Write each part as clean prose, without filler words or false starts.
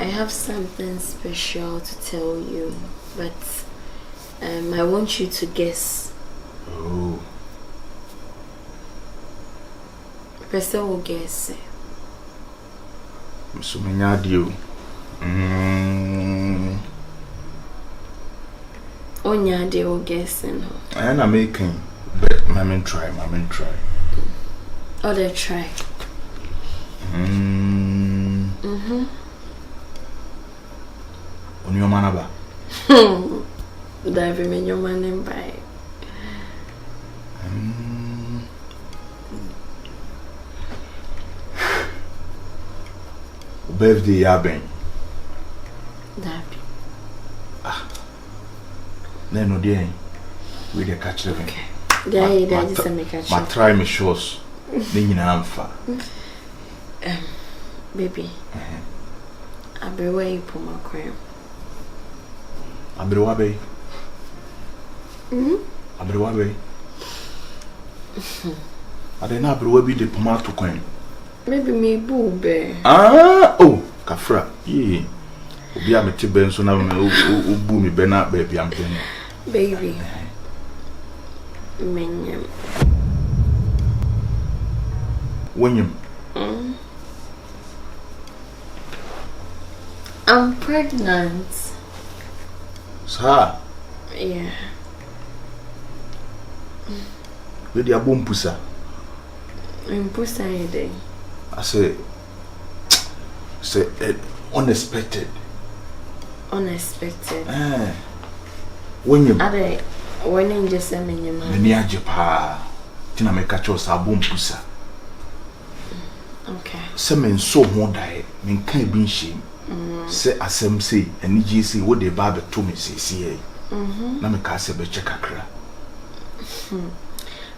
have something special to tell you, but I want you to guess. Oh. Person will guess. So many adieu. Onya they will guess. I am making, but my try. Oh, they try. On your manaba. Dive in your man and buy. Birthday yaben. That. No dear. We the catch living. Okay. There just make catch. My try me shows. Nina amfa. Baby. I'll be where you put my cream. Abrewabe. Abrewabe. I don't know Abrewabe the tomato coin. Maybe me boo bear. Oh, Kafra. Ye. Obi a meti ben so na me obu mi be na baby am pen. Baby. Menyem. Wenyem. I'm pregnant. Sir. Yeah. We dey abom pusa. Pusa ide. I say unexpected. Unexpected. Wenyem. Ade when you just say menyem. Meni age pa. Tina me catch us abom pusa. Okay. Se men so ho dai, men kan bi nhim. Se asem sei, ani ji sei wo de ba be to me sei. Na me ka se be che kakra.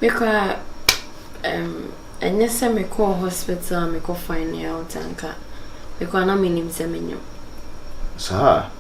Because and yes, I call hospital, I call find out anka. Because na me nim se menyem. Sa.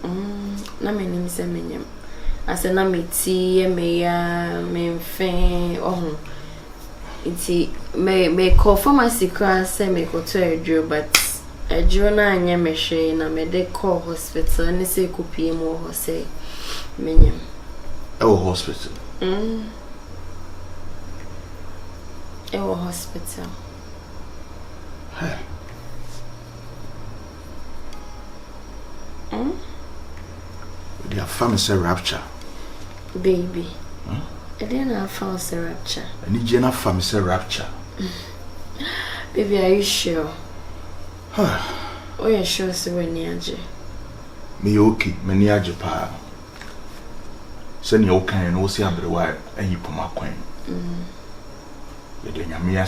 Na me nim se menyem. Ase na me ti me ya me mfen oh. Iti me call pharmacy class say me go to a but a na anya me hwe na me de call hospital ne say ko pie mo ho say menyem. Hospital. Hospital. Hey. They have found a rapture. Baby. I didn't have found a rapture. I need you enough from a rapture. Baby, are you sure? Oh, you're sure so when you me okay, many age pa. Send you okay and also have the wire and you put my coin. Yeah.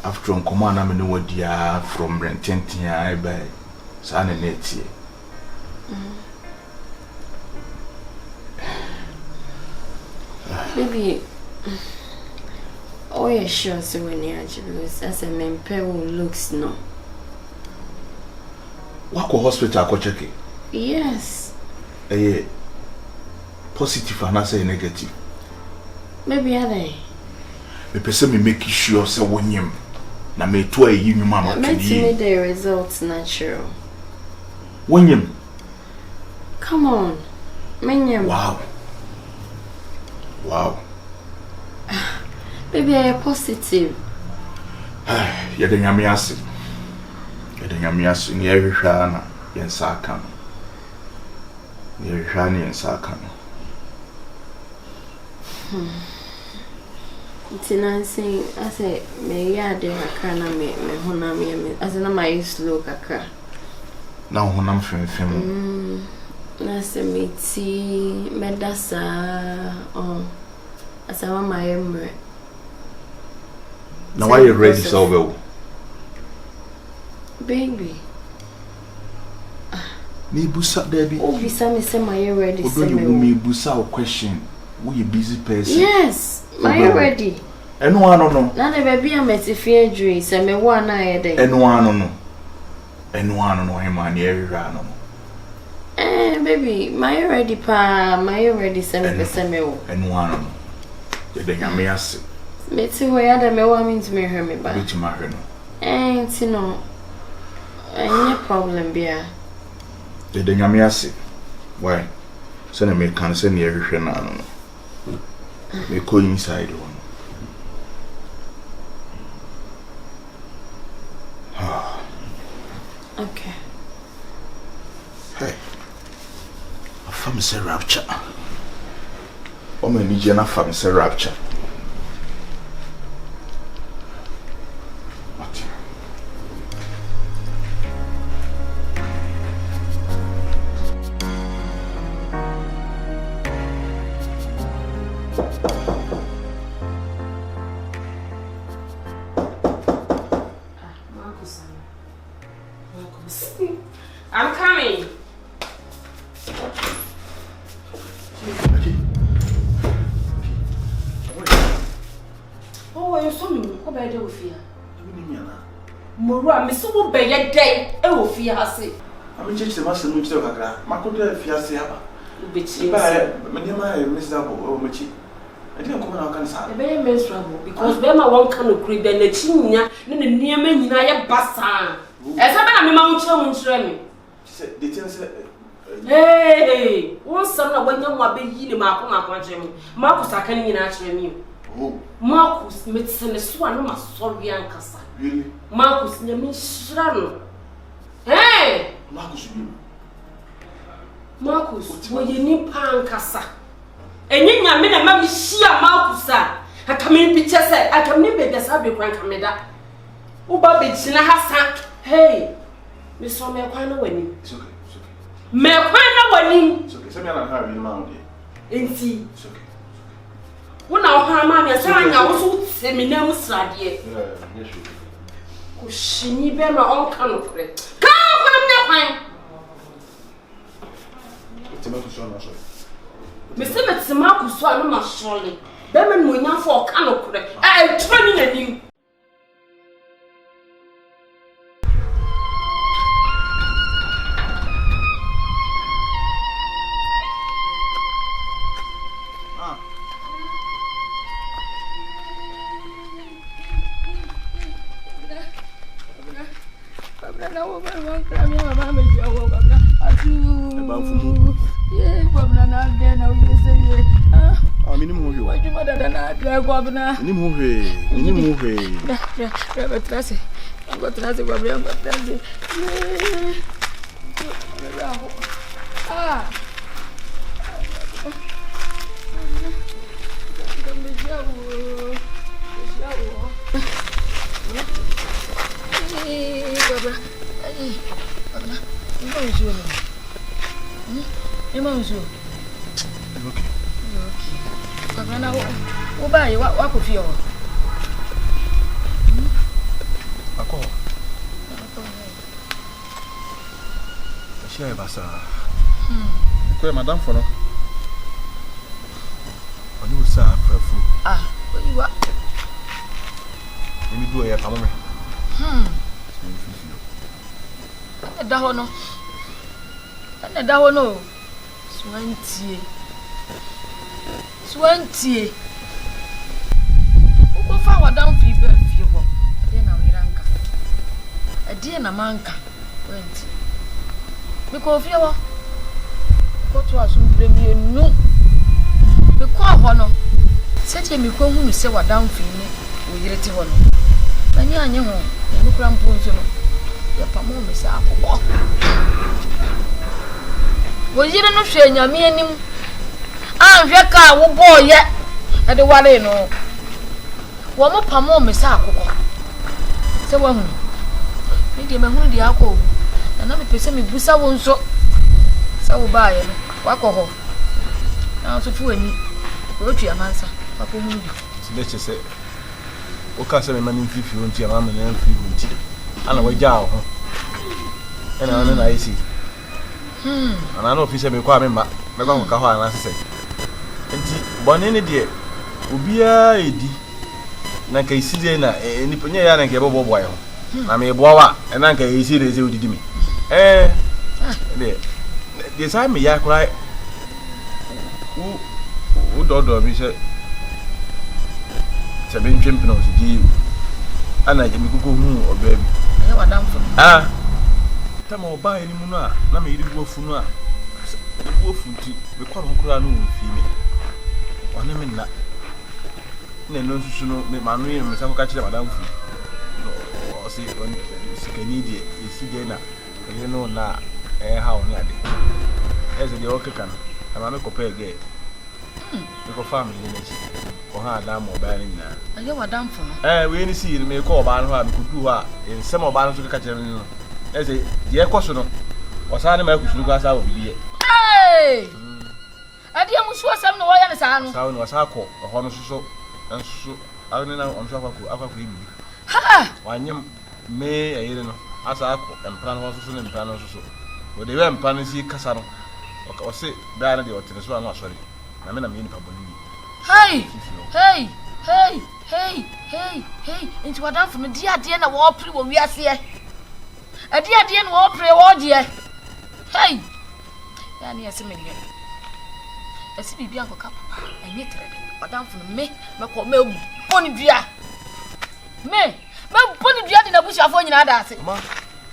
After on command, I'm in what dear from renting I buy. Son and net. Baby, oh, you're sure so when you because as a man pair looks no. What hospital I check it? Yes. Positive and I say negative. Maybe are they? Me person me make sure say wonyem na me to ayi nyuma ma to me the results natural. Wonyem. Come on. Menyem. Wow. Baby, I am positive. Ya de nyame ase. Ni ehwehwa na yensa aka no. Ni ehwehwa na yensa aka no. Tinansi, I say me ya de kakra na me honam ye as na my slow kakra. Na honam fem. Na se me ti medasa as I want my emre. Now why you ready so well? Baby. Me busa baby. Oh, bisa me say my ready say me busa a question. We a busy person. Yes, my ready. And one no. Na the baby am at fear dream say me one na e dey. And one no. Him and every no. Baby, my ready pa, my ready say me wo. And one no. You dey me ase. Me ti wo ya da me wa me ntimi hwe me ba. Me ti ma hwe no. Ti no. Any problem, beer. The Yamiasi. Why? Send a make cancer near Shannon. They go inside one. Okay. Hey. A famous rapture. Oh, my Nijiana famous rapture. I'm coming. Oh, you saw me. What about you, Fear? Mora, Miss Wu Bay a day, oh, Fear, I say. I'm just a master, which the Macoda Fiasia. Bitch, Miss Double, or Machi. I didn't come out and say, very miserable because Bema won't come to creep and the chinia, then the near men in a bassa. As I'm a mountain, Shremy. Hey, one son when you want to be the Marcus, I can't even answer me. Oh, Marcus, medicine is one of sorry, Ancassa. Really? Marcus, near me, Shrano. Hey, Marcus, will you need Pancassa? And you know, men and mammy, she a Marcus. I come in pictures, I come in bed as I be grand commander. Oh, Bobby, China has hey, Miss Sommer, I know when it's okay. me kwana wani It's okay. Send me an have in mountain. enti It's okay. wona ohara ma me asanya wo so seminam srade Yes, sure. ko shini be ma onka no kre ka kwana me kwan It's a matter of sorry. me se metima ku so anu ma shole be me no nya fo ka no kre e trani nanim Madam for no. On you say for food. Where you are? Let me do a pamome. Da hono. Swantie. Uko fa wadam fi be fi ho. De na wiranka. Ade na manka. Wenti. Biko fi ho. Ko to asumbre mi nu. Biko ho no. Sete mi ko hunu se wadam fi ni wo yirete ho no. Ani anye ho. Enu kra mpo nso no. Ya pamo me sa akoko. Wo yire no hwe nyame anim. Anhwe ka wo boye. E de ware no. Wo mo pamo me sa akoko. Se wo hu. Me de me hu de akọ. Na me pese me busa wo nso. Se wo ba ye no. Wakọ ho. Na so fu ani. Wo twa mansa. Papa hu bi. Let's say o ka se me mani fifi won ti ama me na fifi won ti. Ana wa ja ho. Ena na isi. Ana no fi se me kwa me ma. Me kwa ka ho ana se. Enti bone ne de obia edi na ka isi de na ni ponye ya na nke bobo boy ho. Na me bo wa na ka isi de ze odidi mi. De sa me ya kra u do mi se ben twempena o se ji ana je mi kuko hu oba bi. Wadam fo. time I buy any muna, na me yiri wo funu a. Wo funti, me kwa ho kura no mfi me. One me na. Na no susu no me manu ye me sako ka kire madam fu. No, o si on sikani die, esi die na. You know na how on ade. As the okeka no. Ama me kopa ege. Me ko family ni chi. Ko ha adam oba ni na. Aye madam fu no. We ni si me ko oba no ha me kudu ha. En sem oba no so ka kire no. As the ekoso no. Osaa ne ma kusuru ka sa obi die. Hey! Ade amusu asam no woya ne saa no. Saa no osaa ko ho no so nso awne na onso akwaku ibi. Ha! Wanyem me ayire no. Asa ko empran ho so ne empran no so. O de we empran si kasa no. O se bra na de otene so na asori. Na me na me nipa boni. Hey! Hey! Hey! Hey! Hey! Hey! Into madam fu no dia de na wo pri wo wiase e. Adia de na wo pri wo de e. Hey! Yani ese me nye. Ese bibi anko ka papa. Enye trede. Madam fu me ko me boni bia. Me boni bia de na bushi afo nyina da ase. Ma.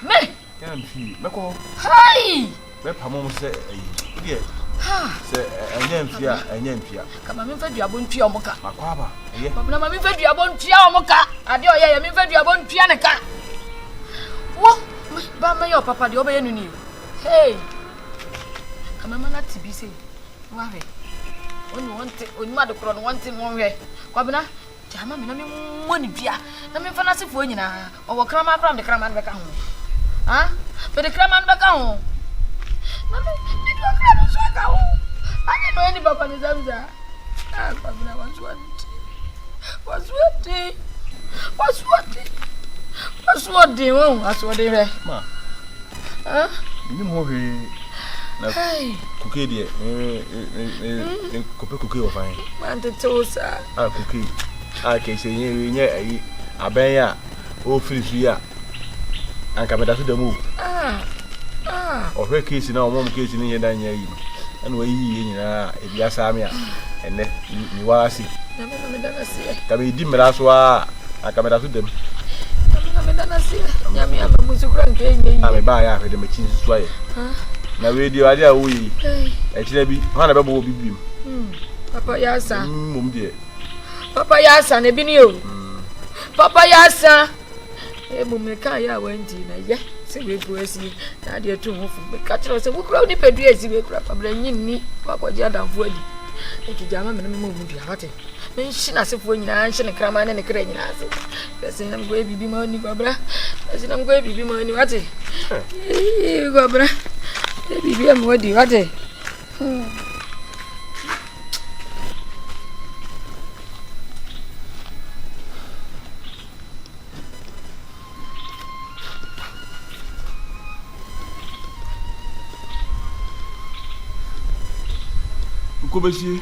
Me. Can fi. Me ko. Hey! Me pamo se die. Ha. Se enye mfia. Kama me fa duabo ntua omoka. Makwaba. Eye. Papa na me fa duabo ntua omoka. Ade oye ya me fa duabo ntua ne ka. Wo, ba me yo papa de obeye nuni. Hey. Kama mana tibi se. Wa he. Oni wonte, oni ma de kro no wonte mo hwe. Kwabena, jama me na me moni bia. Na me fa na sefo nyina. Owo krama kram de krama be ka ho. Ha? Be de krama be ka ho. Na me do krama so ka ho. Ani no any papa ni zamza. Ah, kwabena Waswati wo, aswati be. Ma. Ha? Ni mo hwe. Na kuke die kope kuke wo fan. Man te tosa. Kuke. Ke se nye ayi aben ya o firi ya. Anka meda so demu. O hwe case na o mom case ni yeda nya yi. Na we yi nyina e bia sami a ene ni wasi. Na me dana sie. Ka be di mera so a aka meda so dem. Na me dana sie. Nya me aba musukura nke nye yi. Me ba ya fe de me chin so aye. Na we di wadi a wo yi. E kire bi ha na be bo bibim. Papa yasa. Mum die. Papa yasa ne bi ni o. Papa yasa. Mum me ka ya wanti na ye. Se we go asi na de to ho fu. Me ka kire se wo kura ni pedu asi we kura pabra nyinni. Wa ko ji adamfo adi. E ki jama me na me mu bia hate. Me shi na se fu nyina shi ne krama ne kra nyina ase. Pese na mgo bibi ma ni babra. Pese na mgo bibi ma ni wate. Babra. Bibi am wadi wate. Kobesie.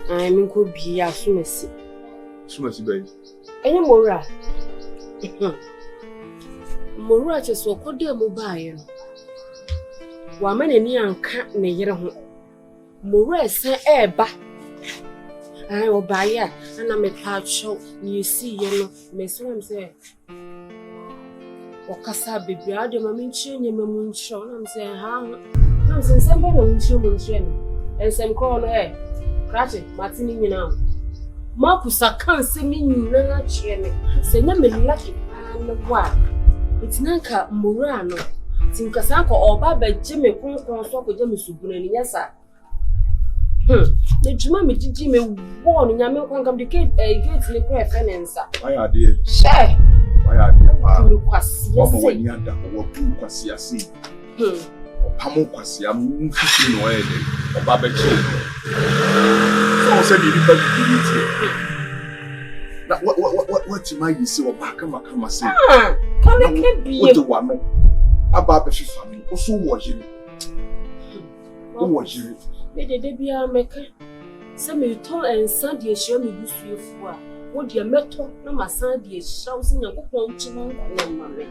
I'm could be as soon as baby. any more. Mora just so could dear mobile. Woman and young cat near home. Mora say air back. I will buy ya, and I'm a part show. You see, you know, Miss Ram say. Okasa baby, I do my mention your moon show. I'm saying, how? I'm saying, somebody will show moon and some call air. Cratchit, Martini, you know. Marcus, I can't see me, you know, cheering. Say, no, me lucky and what? It's Nanka Murano. Tinkasako or Baba Jimmy Kung so with Jimmy Subun, yes, sir. The Jimmy Jimmy warning Yamu can come to gate a gate in the craft finance. Why are they? Share. Why are they? What you had what you can see. Pamo kwasi am fifi no e de oba be che so say the people be na what you might say oba kama say can it be what the one aba be fifa me so wo jiri me de bia meka say me to ensa de ehia me busuefo a what the metal, no, my son, the shouting and go to my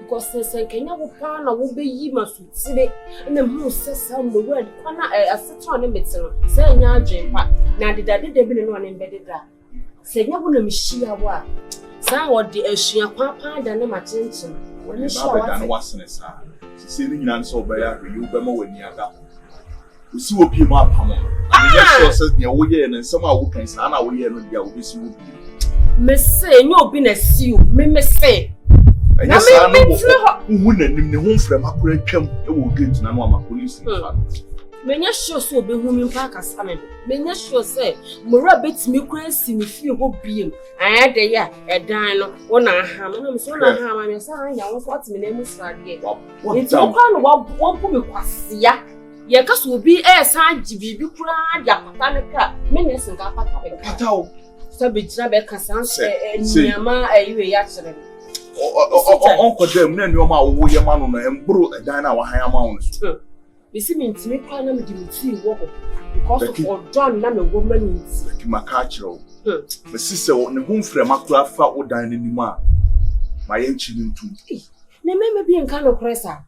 because since Kenya will pan or will be ye must sit it, and the moon says some word, a set on a mitzvah, saying your dream. Now, did I did the one embedded that? Say, you wouldn't see a what? Some what the Osaa papa than my attention. What is done was in a son. Sitting in so by you, Bemo when you are. We see what people are coming. And says, near we and somehow we can stand our way and there will be some. Miss say, no, been a seal, me say. And yes, I know who wouldn't in the home from a great camp, it will get to my police. Many sure so be whom in park as coming. Many sure say, Mora bets me crazy if you will be him. I had a year, a dino, one I ham, and I'm so not ham, and your son, I was what's my name is Friday. It's no kind of what put me was ya. Your cast will be a sign to be cried, Yapanica, minutes and Capata. So be Jabeka Sansa and Yama, a accident. Uncle Jim, then your man and brought a diner or high amounts. You see me to make plan with you walk because of John Name a woman is my culture. The sister on the home frame, I could have fought or dine in the man. My ancient too. They may be in kind of presser.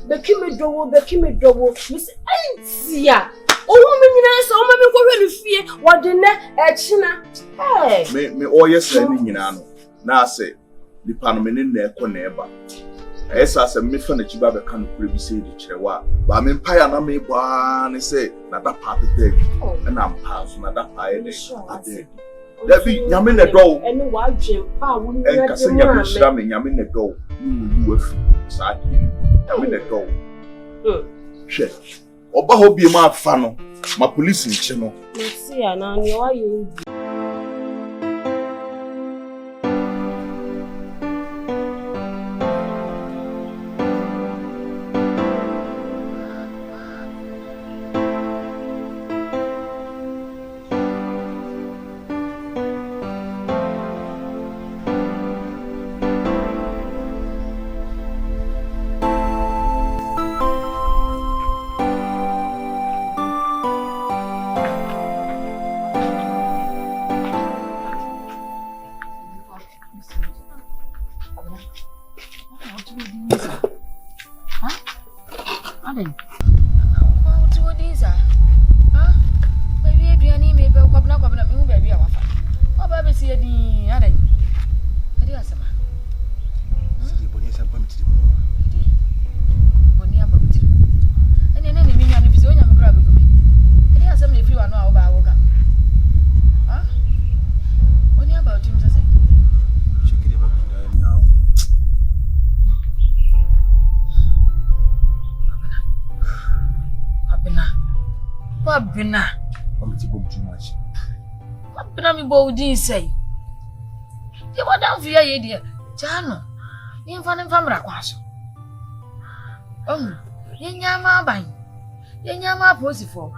Becky me double, Miss Ancia. Oh, woman, so mammy go ready fear what the net at China. Hey, me all yes, sending in Anno. Now say, the Panaman in there, Coneba. As I said, me fan the Chiba can previously the chair. But I'm in Pia, and I may one say, not that part of the day, and I'm passing another pie. There be Yamin the door, and what Jim, and Cassandra Shamming Yamin the door. You were sad, Yamin the door. Shit. Oba be my funnel, my police in channel. See, and now you. Bina. I'm too much. What Bina me body say? You want down for your dear Jano. You find him from Rakwaso. Yama bang. Yama posifo.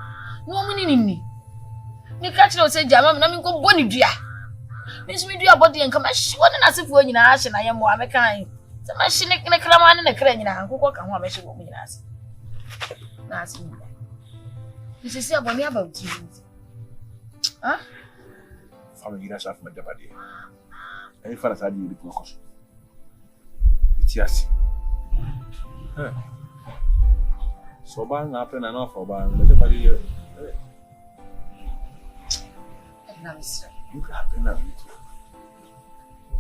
No meaning in me. You catch no say Jama, and I go bonny dear. Miss me do your body and come as one and as if when you ask, and I am one kind. The machine in a craman and a crane and who walk and one machine woman as. That's me. This is about me about you. Huh? Family, that's half my body. Any fun as I do with my caution. It's yes. So bang up and enough for bang, let everybody hear. You happen now.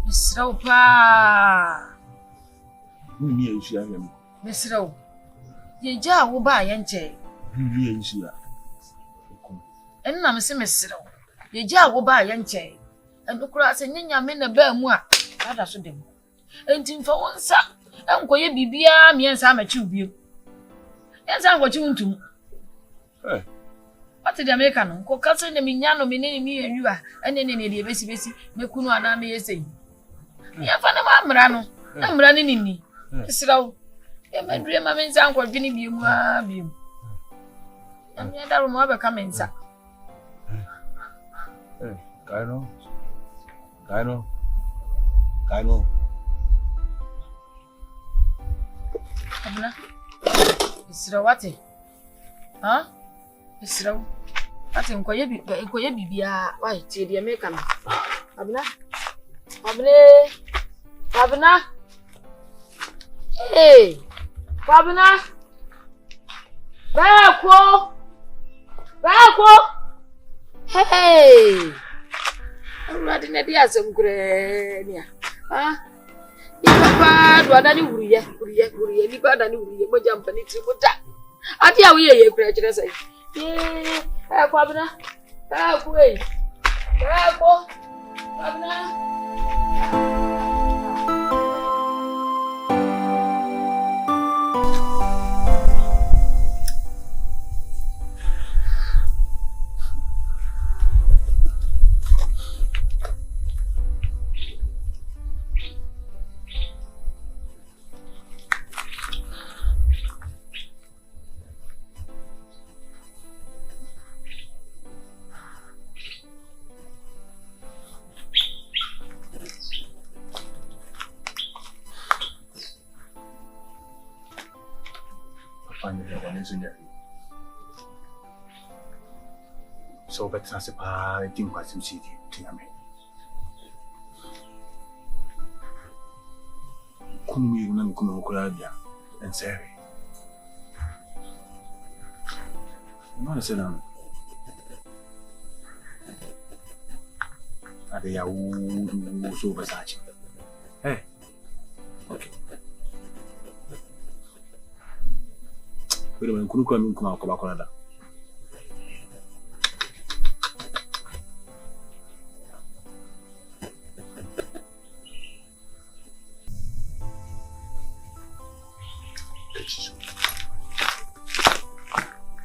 Miss Ropa. You see him. Miss Row. Ye jar will buy and jay. You see that. And I'm a semester. Ye jar will buy and jay. And look across and young men a bear moi. That I should do. And Tim for one son. And go ye be me and Sam at you. Yes, I'm what you want to. What did I make an uncle? Cousin the Mignano, me and you are, and then in the basic, Mekuno and I may say. Yeah, Fanama, I'm running in me. So, my dream, I mean, Uncle Vinny be you. And yet I will never come inside. Gino. It's what? Huh? It's Ati nkoye bibia why tie de make am. Abna. Hey. Abna. Bako. Hey. Awurade na di asem kure nia. Ni papa do adani wuriye ni ba adani wuriye mo jampa ni tributa. Ati awo ye kure kire sai. Bako abna. Bako abna. So better as I think what you see to me. Kumi unani kumukuladia and sorry. You want to sit down? Are they so Versace? Hey. Okay. Wait a minute, couldn't come in come out Canada.